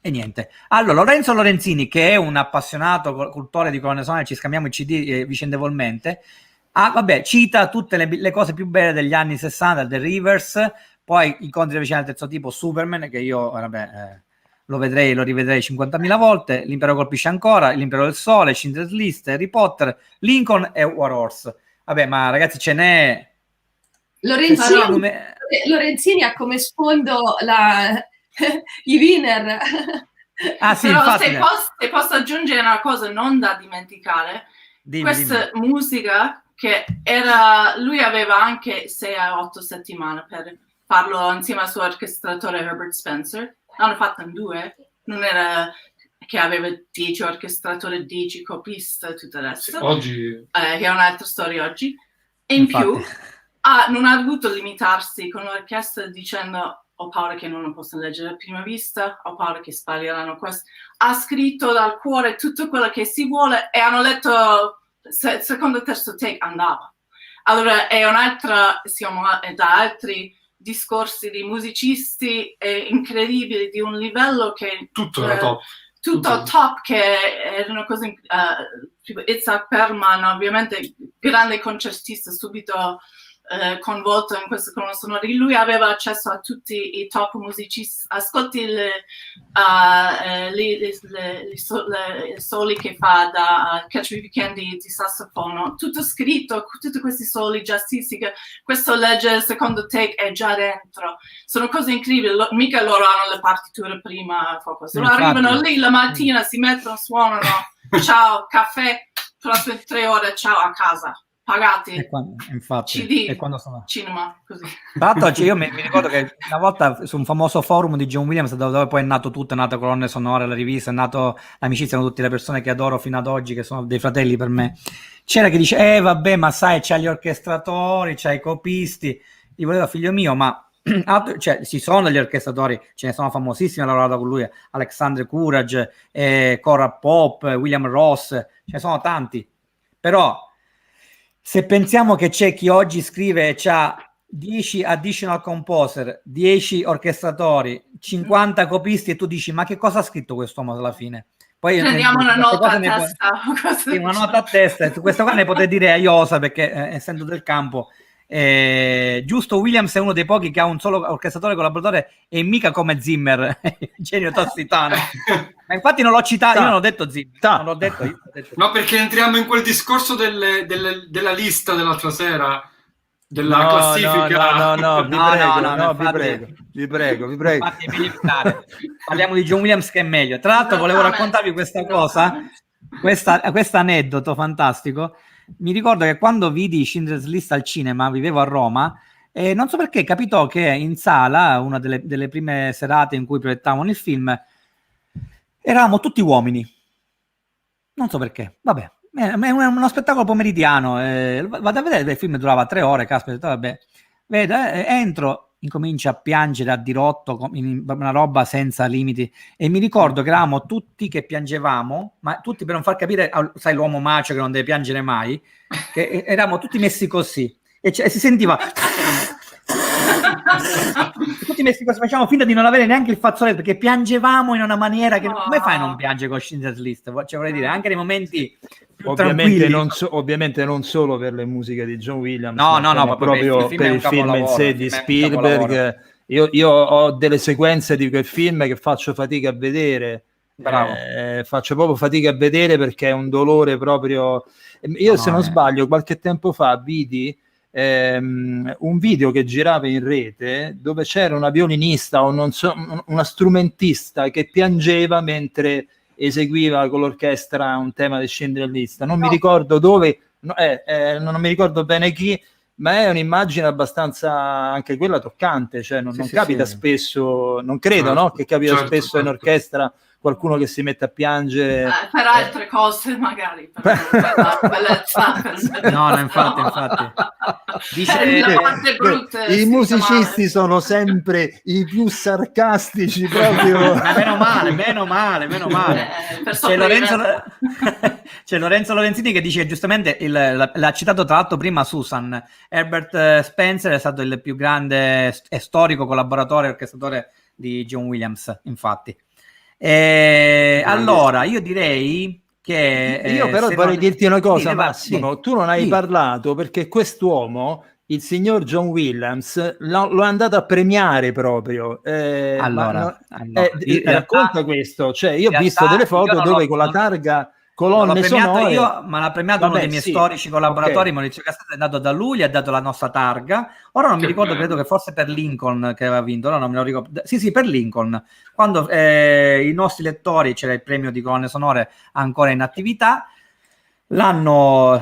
niente. Allora, Lorenzo Lorenzini, che è un appassionato cultore di colonne sonore, ci scambiamo i CD vicendevolmente, cita tutte le cose più belle degli anni 60, The Rivers, poi Incontri vicini al terzo tipo, Superman, che io lo rivedrei 50.000 volte, L'impero colpisce ancora, L'impero del sole, Schindler's List, Harry Potter, Lincoln e War Horse. Vabbè, ma ragazzi, ce n'è... Lorenzini ha come sfondo i Wiener. Sì, però se posso aggiungere una cosa non da dimenticare, questa musica che lui aveva anche 6 a 8 settimane per farlo insieme al suo orchestratore Herbert Spencer, l'hanno fatto in 2, non era che aveva 10 orchestratori, 10 copisti e tutto il resto. Sì, oggi... che è un'altra storia oggi. E in più non ha dovuto limitarsi con l'orchestra dicendo ho paura che non lo possano leggere a prima vista, ho paura che spariranno questo. Ha scritto dal cuore tutto quello che si vuole e hanno letto secondo e terzo take andava. Allora è un'altra, siamo da altri discorsi di musicisti incredibili di un livello che tutto era top. tutto top, che erano cose tipo Itzhak Perlman, ovviamente grande concertista, subito coinvolto in queste colonne sonore. Lui aveva accesso a tutti i top musicisti. Ascolti i soli che fa da Catch Me If You Can di sassofono, tutto scritto, tutti questi soli jazzisti, che questo legge il secondo take è già dentro. Sono cose incredibili, mica loro hanno le partiture prima, loro arrivano lì la mattina, si mettono, suonano, ciao, caffè, prossime 3 ore, ciao, a casa. Pagati, infatti, CD, sono... cinema, così. Tra l'altro io mi ricordo che una volta su un famoso forum di John Williams, dove poi è nato tutto, è nata Colonne Sonore, la rivista, è nato l'amicizia con tutte le persone che adoro fino ad oggi, che sono dei fratelli per me, c'era che dice, vabbè, ma sai, c'ha gli orchestratori, c'ha i copisti, gli voleva figlio mio, ma... cioè, ci sono degli orchestratori, ce ne sono famosissimi, hanno lavorato con lui, Alexandre Courage, Cora Pop, William Ross, ce ne sono tanti, però se pensiamo che c'è chi oggi scrive e c'ha 10 additional composer, 10 orchestratori, 50 copisti, e tu dici, ma che cosa ha scritto quest'uomo alla fine? Poi prendiamo una nota a testa. Sì, una nota a testa, e questa qua ne potete dire a Iosa, perché essendo del campo, giusto, Williams è uno dei pochi che ha un solo orchestratore collaboratore, e mica come Zimmer, genio tossitano. Ma infatti non l'ho citato, io non ho detto Zimmer, non l'ho detto io. No, perché entriamo in quel discorso della lista dell'altra sera, della classifica. Vi prego. Infatti è meglio evitare. Parliamo di John Williams, che è meglio. Tra l'altro volevo raccontarvi questa cosa, questo aneddoto fantastico. Mi ricordo che quando vidi Schindler's List al cinema, vivevo a Roma, e non so perché capitò che in sala, una delle prime serate in cui proiettavano il film, eravamo tutti uomini. Non so perché, vabbè, è uno spettacolo pomeridiano, vado a vedere, il film durava 3 ore, caspita, vabbè, vedo, entro, incomincia a piangere a dirotto, una roba senza limiti, e mi ricordo che eravamo tutti che piangevamo, ma tutti, per non far capire, sai, l'uomo macio che non deve piangere mai, che eravamo tutti messi così, e si sentiva... tutti messi così, facciamo finta di non avere neanche il fazzoletto, perché piangevamo in una maniera che come fai a non piangere con Schindler's List? Cioè, vorrei dire, anche nei momenti più ovviamente non solo per le musiche di John Williams, no, proprio per il film in sé di Spielberg. Io ho delle sequenze di quel film che faccio fatica a vedere. Faccio proprio fatica a vedere, perché è un dolore proprio. Io, se non sbaglio, qualche tempo fa vidi un video che girava in rete, dove c'era una violinista o non so, una strumentista che piangeva mentre eseguiva con l'orchestra un tema di Schindler's List. Non mi ricordo dove, non mi ricordo bene chi, ma è un'immagine abbastanza, anche quella, toccante, cioè non capita spesso, non credo, no? Che capita spesso in orchestra qualcuno che si mette a piangere per altre cose, magari per la bellezza. No, infatti dice, i musicisti sono sempre i più sarcastici, proprio. meno male. C'è Lorenzo Lorenzini che dice, giustamente, l'ha citato tra l'altro prima Susan, Herbert Spencer è stato il più grande e storico collaboratore e orchestratore di John Williams, infatti. Allora, io direi che... io però vorrei dirti una cosa, Massimo, tu non hai parlato, perché quest'uomo, il signor John Williams, l'ho andato a premiare proprio. Racconta questo, cioè io ho visto delle foto dove con la targa colonne sonore. Ma l'ha premiato uno dei miei storici collaboratori, Maurizio Castelli, è andato da lui, gli ha dato la nostra targa. Ora non mi ricordo, credo che forse per Lincoln che aveva vinto, ora non me lo ricordo. Sì, per Lincoln. Quando i nostri lettori, c'era il premio di colonne sonore ancora in attività, l'hanno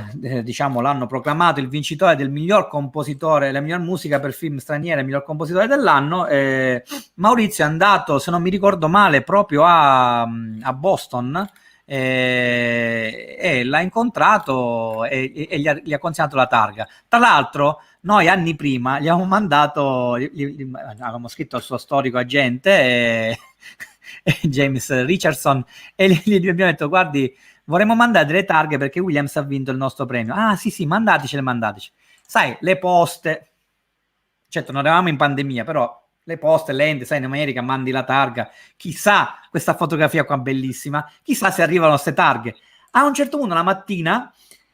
proclamato il vincitore del miglior compositore, la miglior musica per film straniera, il miglior compositore dell'anno. Maurizio è andato, se non mi ricordo male, proprio a Boston, e l'ha incontrato e gli ha consegnato la targa. Tra l'altro noi anni prima gli avevamo mandato, avevamo scritto al suo storico agente James Richardson, e gli abbiamo detto: guardi, vorremmo mandare delle targhe perché Williams ha vinto il nostro premio. Ah sì, mandateci. Sai, le poste, certo non eravamo in pandemia, però le poste lente, sai, in America mandi la targa, chissà, questa fotografia qua bellissima, chissà se arrivano queste targhe. A un certo punto la mattina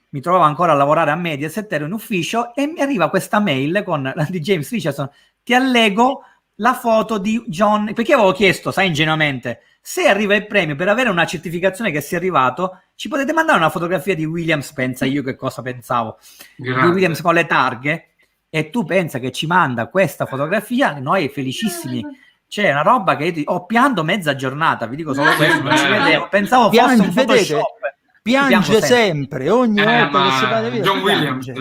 mi trovavo ancora a lavorare a Mediaset, ero in ufficio e mi arriva questa mail di James Richardson: ti allego la foto di John, perché avevo chiesto, sai, ingenuamente, se arriva il premio, per avere una certificazione che sia arrivato, ci potete mandare una fotografia di Williams, pensa io che cosa pensavo, Grazie. di Williams con le targhe, e tu pensa che ci manda questa fotografia, noi felicissimi. C'è una roba che io ho pianto mezza giornata, vi dico solo questo, non ci vedevo, pensavo fosse un Photoshop. Piange sempre, ogni volta che si parla di John Williams.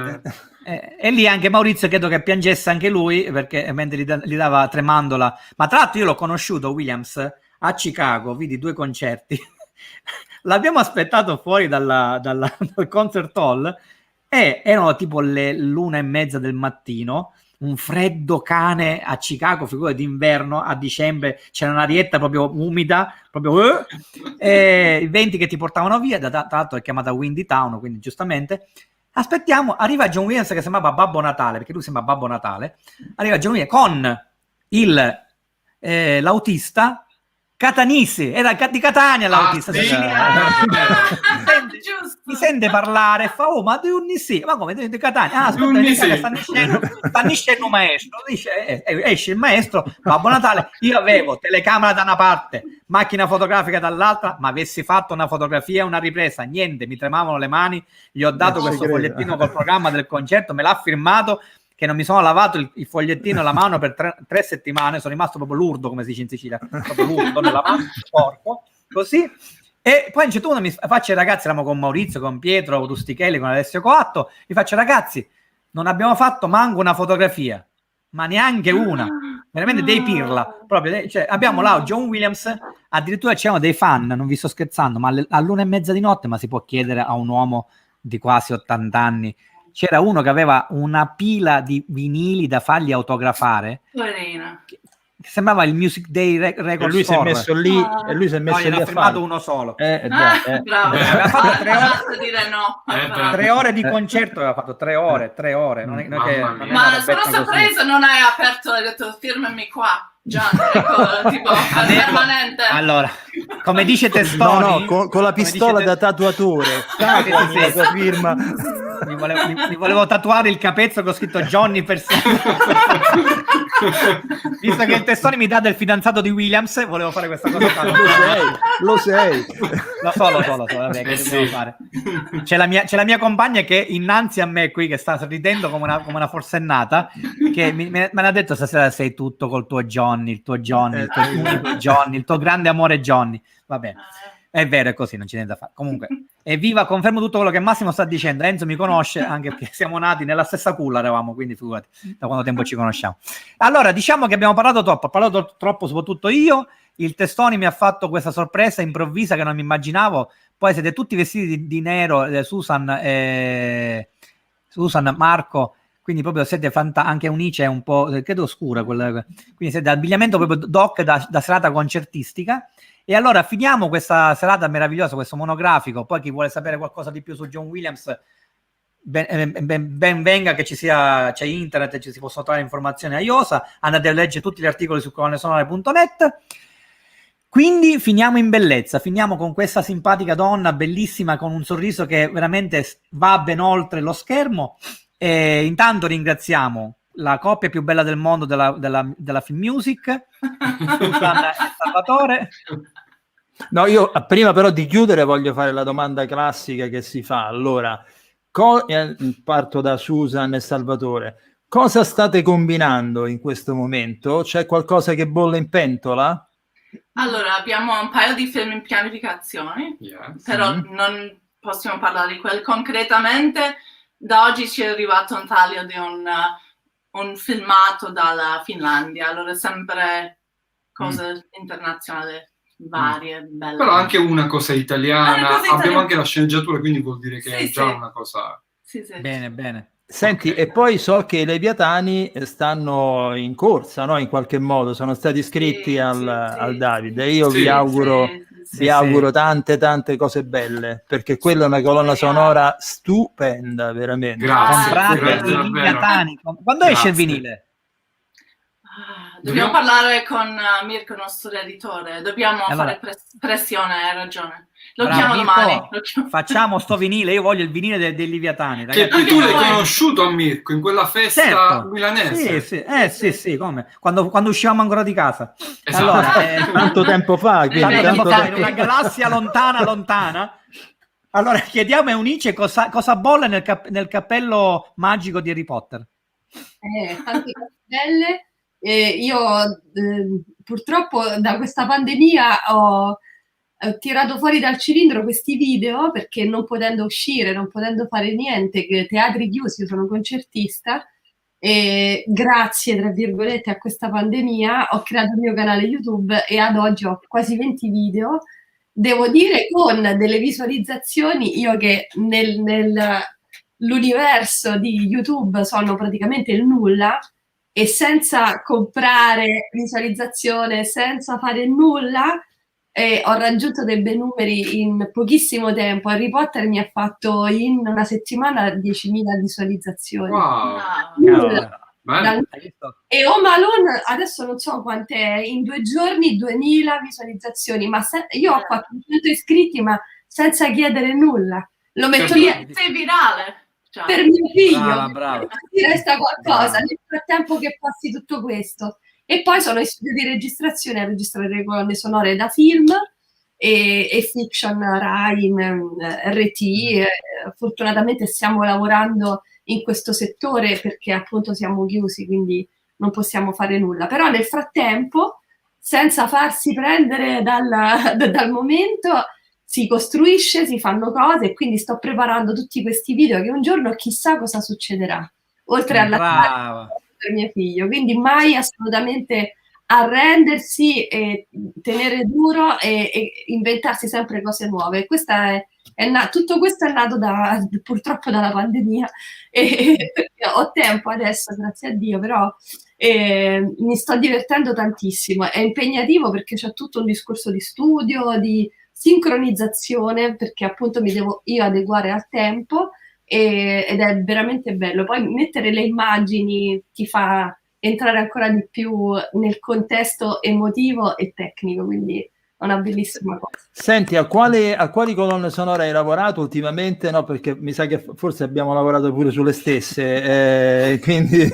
E lì anche Maurizio credo che piangesse anche lui, perché mentre gli dava tremandola. Ma tra l'altro io l'ho conosciuto Williams a Chicago, vidi 2 concerti. L'abbiamo aspettato fuori dal concert hall e erano tipo le 1:30 del mattino, un freddo cane a Chicago, figura d'inverno a dicembre, c'era un'arietta proprio umida, proprio i venti che ti portavano via, tra l'altro è chiamata Windy Town, quindi giustamente aspettiamo, arriva John Williams che sembrava Babbo Natale, perché lui sembra Babbo Natale, arriva John Williams con l'autista Catanisi, era di Catania l'autista, mi sente parlare, fa ma di Unnisì, ma come di Catania? Aspetta, sta nascendo un maestro, dice, esce il maestro, Babbo Natale, io avevo telecamera da una parte, macchina fotografica dall'altra, ma avessi fatto una fotografia, una ripresa, niente, mi tremavano le mani, gli ho dato questo fogliettino col programma del concerto, me l'ha firmato, che non mi sono lavato il fogliettino e la mano per 3 settimane, sono rimasto proprio lurdo, come si dice in Sicilia, proprio lurdo nella mano, porco, così. E poi a un certo punto mi faccio ai ragazzi, eravamo con Maurizio, con Pietro Rustichelli, con Alessio Coatto, mi faccio: ragazzi, non abbiamo fatto manco una fotografia, ma neanche una, veramente dei pirla, proprio, cioè, abbiamo là John Williams, addirittura c'erano dei fan, non vi sto scherzando, ma all'1:30 di notte, ma si può chiedere a un uomo di quasi 80 anni, c'era uno che aveva una pila di vinili da fargli autografare, che sembrava il Music Day Record e lui Store. Si è messo lì e lui si è messo lì a firmato fare uno solo. Bravo. Aveva fatto 3 ore, dire no. 3 ore di concerto, aveva fatto 3 ore. Non è che, ma sono sorpresa, non hai aperto e hai detto firmami qua. Già, ecco, tipo permanente. Allora, come dice Testoni, con la pistola da tatuatore, la sua firma. Mi volevo tatuare il capezzo che ho scritto Johnny per sempre. Visto che il Testoni mi dà del fidanzato di Williams, volevo fare questa cosa. Lo sei. Lo so, vabbè, che devo fare? C'è la mia compagna che innanzi a me qui, che sta ridendo come una forsennata, che me l'ha detto: stasera sei tutto col tuo Johnny, il tuo unico Johnny, il tuo grande amore Johnny. Vabbè, è vero, è così, non c'è niente da fare. Comunque, evviva, confermo tutto quello che Massimo sta dicendo. Enzo mi conosce, anche perché siamo nati nella stessa culla, eravamo, quindi figurati da quanto tempo ci conosciamo. Allora, diciamo che abbiamo parlato troppo, ho parlato troppo soprattutto io. Il Testoni mi ha fatto questa sorpresa improvvisa che non mi immaginavo. Poi siete tutti vestiti di nero, Susan, Marco, quindi proprio siete anche Unice è un po', credo, oscura, quindi siete abbigliamento proprio doc da serata concertistica. E allora finiamo questa serata meravigliosa, questo monografico. Poi chi vuole sapere qualcosa di più su John Williams, ben venga, che c'è internet, ci si possono trovare informazioni a iosa, andate a leggere tutti gli articoli su colonnesonore.net. Quindi finiamo in bellezza, finiamo con questa simpatica donna bellissima con un sorriso che veramente va ben oltre lo schermo. E intanto ringraziamo la coppia più bella del mondo della film music, Susan e Salvatore. No, io prima però di chiudere voglio fare la domanda classica che si fa. Allora, parto da Susan e Salvatore. Cosa state combinando in questo momento? C'è qualcosa che bolle in pentola? Allora, abbiamo un paio di film in pianificazione, però non possiamo parlare di quelli concretamente. Da oggi ci è arrivato un taglio di un filmato dalla Finlandia, allora sempre cose internazionali varie, belle. Però anche una cosa italiana, abbiamo anche la sceneggiatura, quindi vuol dire che è già una cosa... Sì. Bene. Senti, e poi so che i Leviatani stanno in corsa, no? In qualche modo sono stati iscritti al Davide. Io vi auguro tante cose belle, perché quella è una colonna sonora stupenda, veramente. Grazie. Comprate i Leviatani. Quando esce il vinile? Dobbiamo parlare con Mirko, il nostro editore. Dobbiamo allora, fare pressione, hai ragione. Lo bravo, chiamo Mirko, domani. facciamo sto vinile, io voglio il vinile dei Leviatani. Che Ragazzi, tu l'hai conosciuto a Mirko in quella festa certo, milanese. sì, come? Quando uscivamo ancora di casa. Esatto. Allora, tanto tempo fa, quindi, tanto tempo fa, in tempo... una galassia lontana. Allora, chiediamo a Eunice cosa bolle nel cappello magico di Harry Potter. Tante cose belle. Io purtroppo da questa pandemia ho tirato fuori dal cilindro questi video perché non potendo uscire, non potendo fare niente, che teatri chiusi, io sono concertista, e grazie, tra virgolette, a questa pandemia ho creato il mio canale YouTube e ad oggi ho quasi 20 video. Devo dire con delle visualizzazioni, io che nell'universo di YouTube sono praticamente il nulla, e senza comprare visualizzazione, senza fare nulla, ho raggiunto dei bei numeri in pochissimo tempo. Harry Potter mi ha fatto in una settimana 10.000 visualizzazioni. Wow. E Home Alone adesso non so quant'è, in 2 giorni 2.000 visualizzazioni, ma io ho 400 iscritti, ma senza chiedere nulla. Lo metto lì. Sei virale. Ciao. Per mio figlio, brava. ti resta qualcosa nel frattempo che passi tutto questo. E poi sono in studio di registrazione a registrare le colonne sonore da film e fiction Rai, RT. Fortunatamente stiamo lavorando in questo settore perché appunto siamo chiusi, quindi non possiamo fare nulla. Però nel frattempo, senza farsi prendere dal momento, si costruisce, si fanno cose, e quindi sto preparando tutti questi video che un giorno chissà cosa succederà, oltre alla per mio figlio. Quindi mai assolutamente arrendersi e tenere duro e inventarsi sempre cose nuove. Tutto questo è nato purtroppo dalla pandemia, e ho tempo adesso, grazie a Dio, però mi sto divertendo tantissimo. È impegnativo perché c'è tutto un discorso di studio, di sincronizzazione, perché appunto mi devo io adeguare al tempo, ed è veramente bello. Poi mettere le immagini ti fa entrare ancora di più nel contesto emotivo e tecnico, quindi è una bellissima cosa. Senti, a quali colonne sonore hai lavorato ultimamente? No, perché mi sa che forse abbiamo lavorato pure sulle stesse, quindi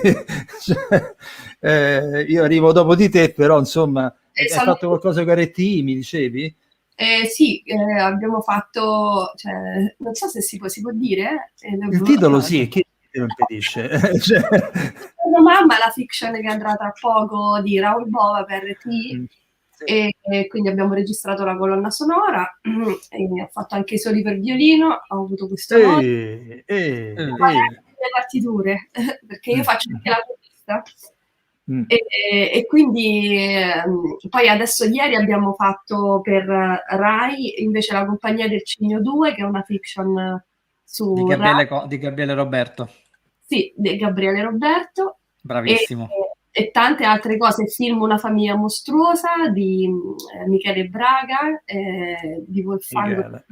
io arrivo dopo di te, però insomma hai fatto qualcosa con RTI, mi dicevi? Sì, abbiamo fatto, cioè, non so se si può dire. Il titolo sì, chi te lo impedisce? Mamma, la fiction che andrà tra poco di Raoul Bova per RTI, e quindi abbiamo registrato la colonna sonora, e ho fatto anche i soli per violino, ho avuto questo le partiture, perché io faccio anche la corista. E quindi poi adesso ieri abbiamo fatto per Rai invece La compagnia del Cigno 2, che è una fiction su di Gabriele Roberto. Sì, di Gabriele Roberto. Bravissimo. E tante altre cose, film Una famiglia mostruosa di Michele Braga, di Wolfgang.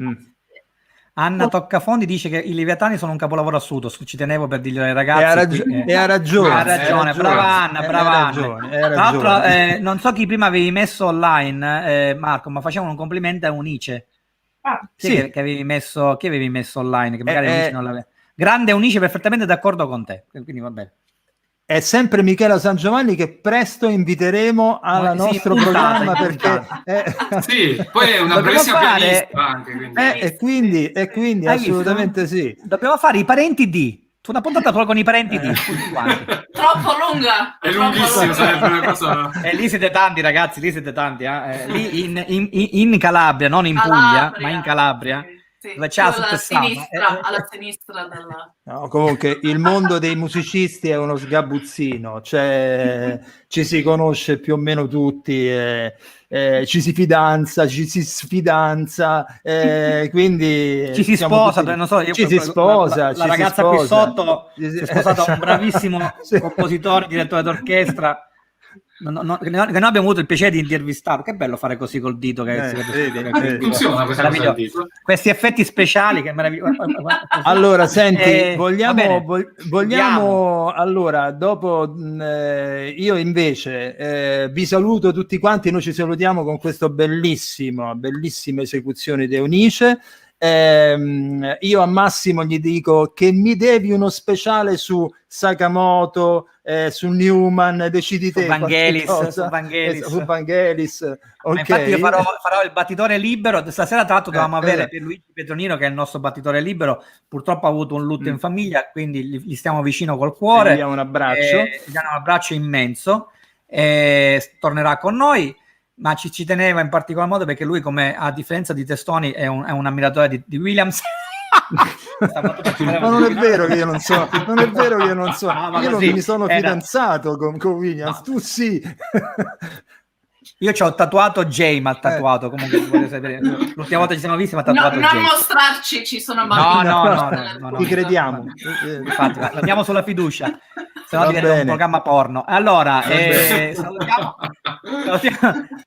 Anna Toccafondi dice che i Leviatani sono un capolavoro assoluto. Ci tenevo per dirgli ai ragazzi. E ha ragione. Brava Anna, brava Anna. Tra l'altro, non so chi prima avevi messo online, Marco, ma facciamo un complimento a Eunice. Sì. Che avevi messo online, che magari Eunice non l'aveva. Grande Eunice, perfettamente d'accordo con te. Quindi va bene. È sempre Michela San Giovanni che presto inviteremo al nostro programma, perché sì, poi è una bravissima pianista anche, quindi assolutamente sì. Dobbiamo fare i parenti di una puntata solo con i parenti di troppo lunga, è lunghissima, sarebbe una cosa. E lì siete tanti, ragazzi, lì in Calabria, non in Puglia, ma in Calabria. Sì, dove c'è alla sinistra della... No, comunque il mondo dei musicisti è uno sgabuzzino, cioè ci si conosce più o meno tutti, ci si fidanza, ci si sfidanza, quindi ci si sposa, tutti... non so, ci si sposa, la ragazza qui sotto si è sposata un bravissimo compositore, direttore d'orchestra. che noi abbiamo avuto il piacere di intervistarlo. Che bello fare così col dito. Funziona questa cosa del dito. Questi effetti speciali, che meraviglioso. Allora, senti, vogliamo allora, dopo io invece vi saluto tutti quanti, noi ci salutiamo con questo bellissima esecuzione di Eunice. Io a Massimo gli dico che mi devi uno speciale su Sakamoto, su Newman, decidi te, su Vangelis. Okay. Infatti io farò il battitore libero stasera. Tra l'altro dovevamo avere Pierluigi Petronino, che è il nostro battitore libero, purtroppo ha avuto un lutto in famiglia, quindi gli stiamo vicino col cuore, gli diamo un abbraccio immenso, tornerà con noi, ma ci teneva in particolar modo perché lui, come a differenza di Testoni, è un ammiratore di Williams. Ma non è vero che io non so, io non mi sono fidanzato con Williams, tu sì. Io ci ho tatuato Jay, ma tatuato, comunque voglio sapere. L'ultima volta ci siamo visti, ma tatuato non Jay. mostrarci, ci sono bambini. No, ti crediamo. Infatti, andiamo sulla fiducia, se no diventa un programma porno. Allora, salutiamo.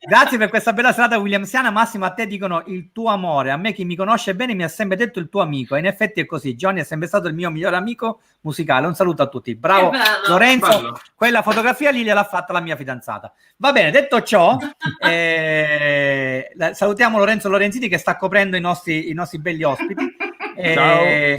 Grazie per questa bella serata williamsiana. Massimo, a te dicono il tuo amore, a me chi mi conosce bene mi ha sempre detto il tuo amico, e in effetti è così. Johnny è sempre stato il mio migliore amico musicale. Un saluto a tutti. Bravo Lorenzo, bello. Quella fotografia lì l'ha fatta la mia fidanzata. Va bene, detto ciò, salutiamo Lorenzo Lorenzini, che sta coprendo i nostri belli ospiti.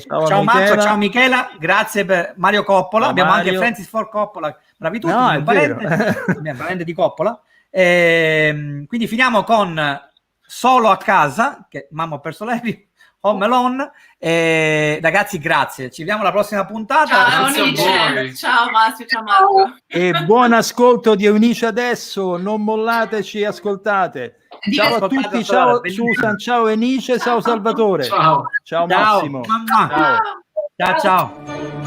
Ciao Marco, ciao Michela, grazie per Mario Coppola. Abbiamo anche Francis Ford Coppola, bravi tutti, un parente di Coppola. Quindi finiamo con Solo a casa, che mamma ho perso l'aereo, Home Alone. Ragazzi, grazie, ci vediamo alla prossima puntata. Ciao Eunice, ciao Massimo, ciao Marco. E buon ascolto di Eunice adesso, non mollateci, ascoltate. Ciao a tutti, ciao Susan, ciao Eunice, ciao Salvatore. Ciao Massimo. Ciao.